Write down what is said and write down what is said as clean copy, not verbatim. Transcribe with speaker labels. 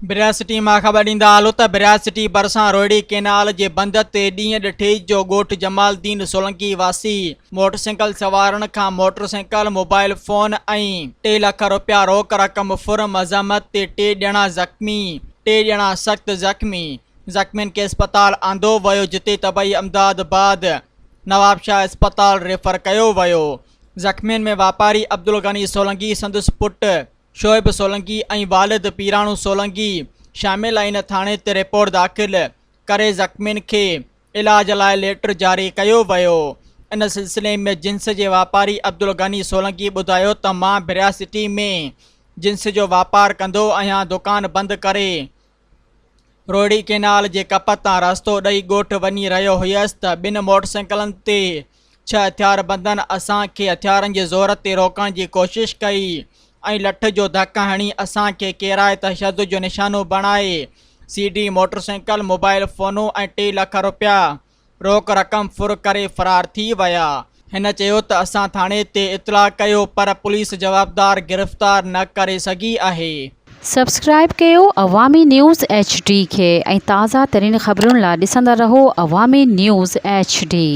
Speaker 1: बिरासिटी मां ख़बर ॾींदा हलो त बिरासिटी भरिसां रोहिड़ी केनाल जे बंद ते ॾींहुं ॾिठे जो ॻोठु जमालुद्दीन सोलंकी वासी मोटरसाइकिल सवारनि खां मोटरसाइकिल मोबाइल फ़ोन ऐं 3 लख रुपया रोक रक़म फुर मज़म्मत ते 3 ॼणा ज़ख़्मी 3 ॼणा सख़्त ज़ख़्मियुनि खे अस्पताल आंदो वियो जिते तबई अमदाद बाद नवाबशाह अस्पताल रेफर कयो वियो। ज़ख़्मियुनि में वापारी अब्दुल गनी सोलंकी संदसि पुटु शोएब सोलंकी ऐं वालिद पीराणू सोलंकी शामिल आहिनि। थाणे ते रिपोर्ट दाख़िल करे ज़ख़्मियुनि खे इलाज लाइ लेटर जारी कयो वियो। इन सिलसिले में जिन्स जे वापारी अब्दुल गनी सोलंकी ॿुधायो त मां बिरासिटी में जिन्स जो वापारु कंदो आहियां। दुकान बंदि करे रोहिड़ी केनाल जे कप तां रस्तो ॾेई ॻोठु वञी रहियो हुयसि त 2 मोटरसाइकिलनि ते 6 हथियारबंदनि असांखे हथियारनि जे ज़ोर ते रोकण जी कोशिशि कई ऐं लठ जो धकु हणी असांखे किराए तशदुद जो निशानो बणाए सीडी मोटरसाइकिल मोबाइल फ़ोनूं ऐं 3 लख रुपया रोक रक़म फुर करे फ़रार थी विया। हिन चयो त असां थाणे ते इतला कयो पर पुलिस जवाबदार गिरफ़्तार न करे सघी आहे।
Speaker 2: सब्सक्राइब कयो अवामी न्यूज़ HD खे ऐं ताज़ा तरीन ख़बरुनि लाइ ॾिसंदा रहो अवामी न्यूज़ HD।